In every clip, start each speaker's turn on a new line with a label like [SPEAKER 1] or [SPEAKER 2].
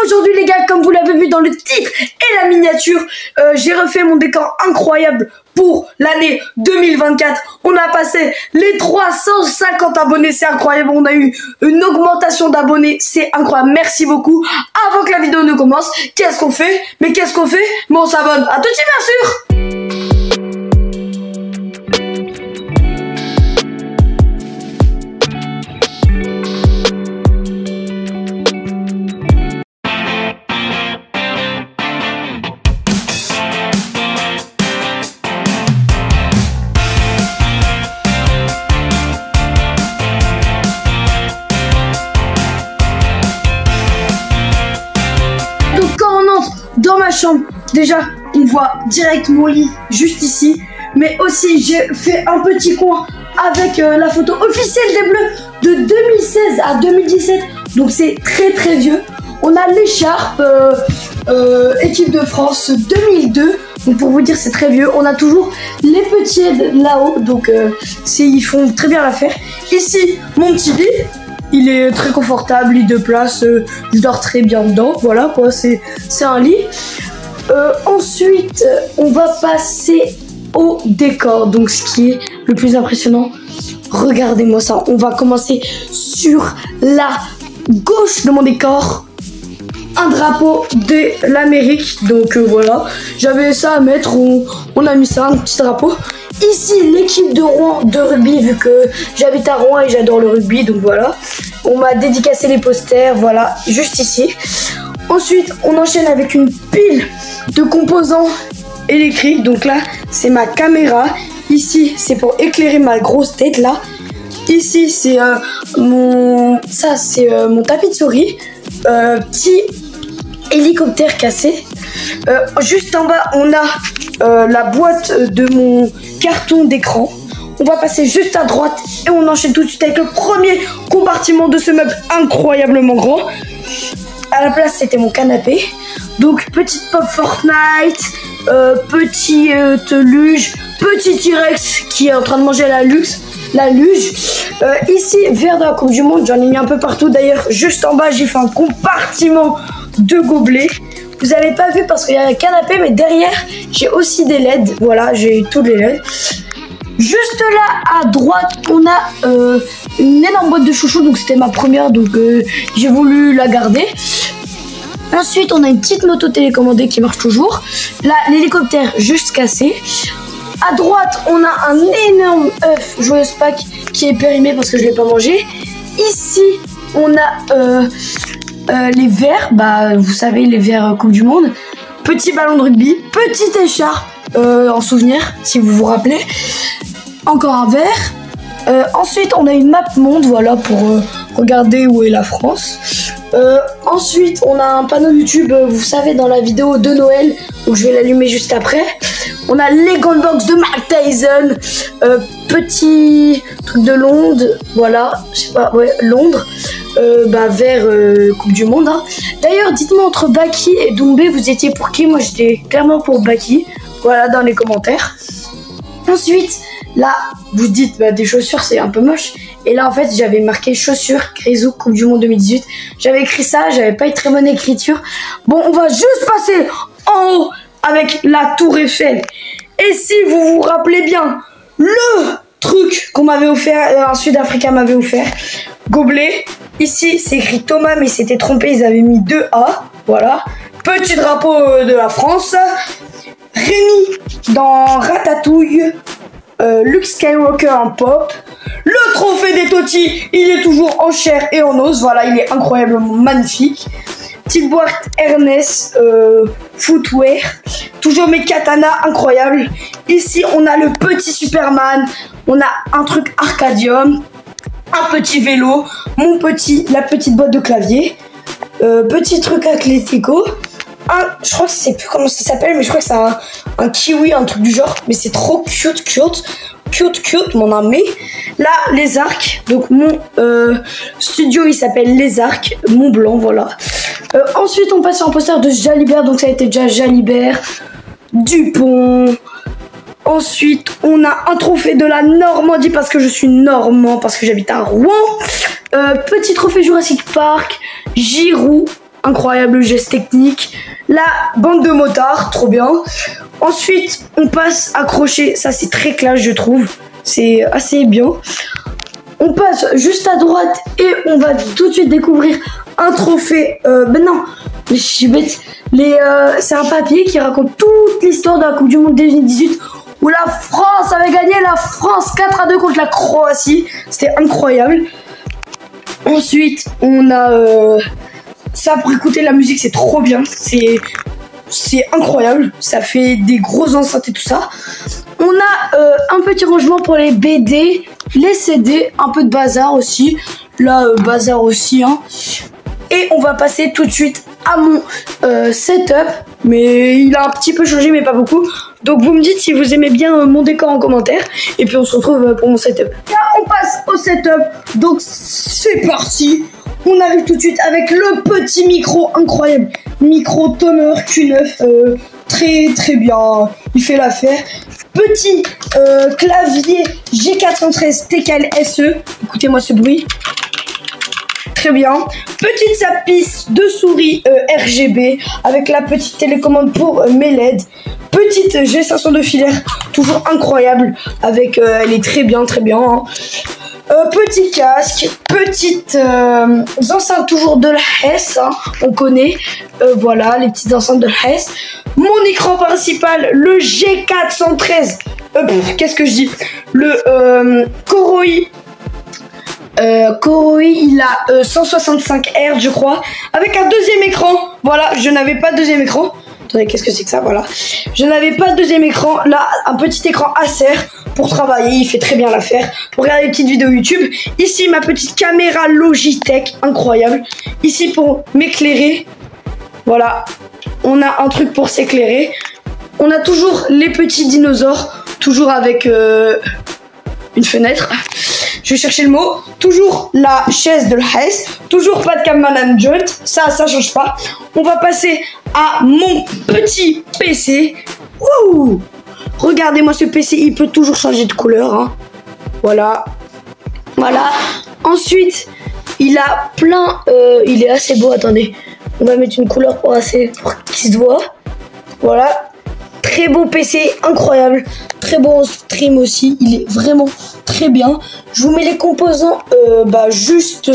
[SPEAKER 1] Aujourd'hui les gars, comme vous l'avez vu dans le titre et la miniature, j'ai refait mon décor incroyable pour l'année 2024. On a passé les 350 abonnés, c'est incroyable. On a eu une augmentation d'abonnés, c'est incroyable. Merci beaucoup. Avant que la vidéo ne commence, qu'est-ce qu'on fait? Mais qu'est-ce qu'on fait? On s'abonne. À tout de suite, bien sûr. Donc quand on entre dans ma chambre, déjà on voit direct mon lit juste ici, mais aussi j'ai fait un petit coin avec la photo officielle des Bleus de 2016 à 2017, donc c'est très très vieux. On a l'écharpe équipe de France 2002, donc pour vous dire c'est très vieux. On a toujours les petits là-haut, donc ils font très bien l'affaire. Ici mon petit lit. Il est très confortable, lit de place, je dors très bien dedans, voilà quoi, c'est un lit. Ensuite, on va passer au décor, donc ce qui est le plus impressionnant, regardez-moi ça. On va commencer sur la gauche de mon décor, un drapeau de l'Amérique, donc voilà, j'avais ça à mettre, on a mis ça, un petit drapeau. Ici, l'équipe de Rouen de rugby, vu que j'habite à Rouen et j'adore le rugby, donc voilà. On m'a dédicacé les posters, voilà, juste ici. Ensuite, on enchaîne avec une pile de composants électriques. Donc là, c'est ma caméra. Ici, c'est pour éclairer ma grosse tête, là. Ici, c'est mon tapis de souris. Petit hélicoptère cassé. Juste en bas, on a la boîte de mon carton d'écran. On va passer juste à droite et on enchaîne tout de suite avec le premier compartiment de ce meuble incroyablement grand. À la place, c'était mon canapé. Donc, petite pop Fortnite, petit luge, petit T-Rex qui est en train de manger la luge. Ici, verre de la Coupe du Monde, j'en ai mis un peu partout. D'ailleurs, juste en bas, j'ai fait un compartiment de gobelets. Vous n'avez pas vu parce qu'il y a un canapé, mais derrière, j'ai aussi des LED. Voilà, j'ai tous les LED. Juste là, à droite, on a une énorme boîte de chouchous. Donc, c'était ma première, donc j'ai voulu la garder. Ensuite, on a une petite moto télécommandée qui marche toujours. Là, l'hélicoptère juste cassé. À droite, on a un énorme œuf Joyeuse Pâques qui est périmé parce que je ne l'ai pas mangé. Ici, on a les verres, vous savez, les verres Coupe du Monde. Petit ballon de rugby, petite écharpe en souvenir, si vous vous rappelez. Encore un verre. Ensuite, on a une map monde, voilà, pour regarder où est la France. Ensuite, on a un panneau YouTube, vous savez, dans la vidéo de Noël, donc je vais l'allumer juste après. On a les Gunbox de Mike Tyson, petit truc de Londres, voilà, je sais pas, ouais, Londres, vers Coupe du Monde. Hein. D'ailleurs, dites-moi entre Baki et Doumbé, vous étiez pour qui? Moi, j'étais clairement pour Baki, voilà, dans les commentaires. Ensuite, là, vous dites, des chaussures, c'est un peu moche. Et là, en fait, j'avais marqué chaussures, Grisou, Coupe du Monde 2018. J'avais écrit ça, j'avais pas une très bonne écriture. Bon, on va juste passer en haut avec la Tour Eiffel. Et si vous vous rappelez bien, le truc qu'on m'avait offert, un Sud-Africain m'avait offert, gobelet. Ici, c'est écrit Thomas, mais c'était trompé, ils avaient mis 2A. Voilà. Petit drapeau de la France. Rémi dans Ratatouille. Luke Skywalker en pop. Le trophée des Totti, il est toujours en chair et en os. Voilà, il est incroyablement magnifique. Petite boîte Ernest Footwear. Toujours mes katanas, incroyable. Ici, on a le petit Superman. On a un truc Arcadium. Un petit vélo. La petite boîte de clavier. Petit truc Atlético. Je crois que je sais plus comment ça s'appelle, mais je crois que c'est un kiwi, un truc du genre. Mais c'est trop cute, mon ami. Là, les arcs. Donc, mon studio, il s'appelle Les Arcs, Mont Blanc, voilà. Ensuite, on passe sur un poster de Jalibert. Donc, ça a été déjà Jalibert, Dupont. Ensuite, on a un trophée de la Normandie parce que je suis normand, parce que j'habite à Rouen. Petit trophée Jurassic Park, Giroud, incroyable geste technique. La bande de motards, trop bien. Ensuite, on passe accroché, ça c'est très classe je trouve, c'est assez bien. On passe juste à droite et on va tout de suite découvrir un trophée. Ben non, je suis bête. C'est un papier qui raconte toute l'histoire de la Coupe du Monde 2018 où la France avait gagné, la France 4-2 contre la Croatie. C'était incroyable. Ensuite, on a ça pour écouter la musique, c'est trop bien. C'est incroyable. Ça fait des grosses enceintes et tout ça. On a un petit rangement pour les BD, les CD, un peu de bazar aussi. Là, bazar aussi. Hein. Et on va passer tout de suite à mon setup. Mais il a un petit peu changé, mais pas beaucoup. Donc vous me dites si vous aimez bien mon décor en commentaire. Et puis on se retrouve pour mon setup. Là, on passe au setup. Donc c'est parti. On arrive tout de suite avec le petit micro incroyable. Micro Toner Q9. Très très bien. Il fait l'affaire. Petit clavier G413 TKL SE. Écoutez-moi ce bruit. Très bien. Petite sapisse de souris RGB avec la petite télécommande pour mes LED. Petite G502 filaire, toujours incroyable. Avec, elle est très bien, très bien. Hein. Petit casque, petite enceinte toujours de la Hess, hein, on connaît. Voilà, les petites enceintes de la Hess. Mon écran principal, le G413. Qu'est-ce que je dis? Le Koroi. Koroi, il a 165 Hz je crois, avec un deuxième écran. Voilà, je n'avais pas de deuxième écran. Attendez, qu'est-ce que c'est que ça? Voilà, je n'avais pas de deuxième écran. Là, un petit écran Acer pour travailler, il fait très bien l'affaire. Pour regarder des petites vidéos YouTube. Ici, ma petite caméra Logitech, incroyable. Ici, pour m'éclairer. Voilà, on a un truc pour s'éclairer. On a toujours les petits dinosaures, toujours avec une fenêtre. Je vais chercher le mot. Toujours la chaise de la Hess. Toujours pas de cam management. Ça change pas. On va passer à mon petit PC. Ouh! Regardez-moi ce PC. Il peut toujours changer de couleur. Hein. Voilà. Voilà. Ensuite, il a plein... il est assez beau. Attendez. On va mettre une couleur pour qu'il se voit. Voilà. Très beau PC. Incroyable. Très beau en stream aussi. Il est vraiment très bien. Je vous mets les composants juste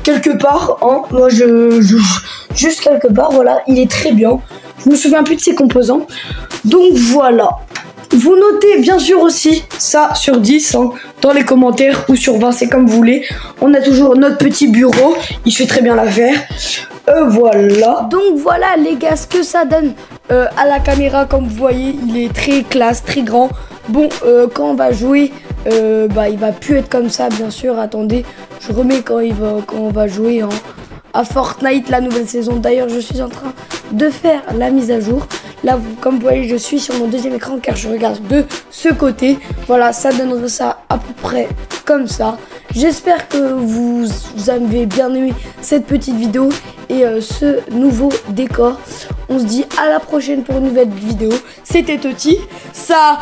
[SPEAKER 1] quelque part. Hein. Moi, juste quelque part. Voilà, il est très bien. Je me souviens plus de ses composants. Donc voilà. Vous notez bien sûr aussi ça sur 10 hein, dans les commentaires ou sur 20, c'est comme vous voulez. On a toujours notre petit bureau. Il fait très bien l'affaire. Voilà. Donc voilà les gars, ce que ça donne à la caméra. Comme vous voyez, il est très classe, très grand. Bon, quand on va jouer, il va plus être comme ça, bien sûr. Attendez, je remets quand on va jouer à Fortnite, la nouvelle saison. D'ailleurs, je suis en train de faire la mise à jour. Là, comme vous voyez, je suis sur mon deuxième écran car je regarde de ce côté. Voilà, ça donnerait ça à peu près comme ça. J'espère que vous avez bien aimé cette petite vidéo et ce nouveau décor. On se dit à la prochaine pour une nouvelle vidéo. C'était Toti. Salut!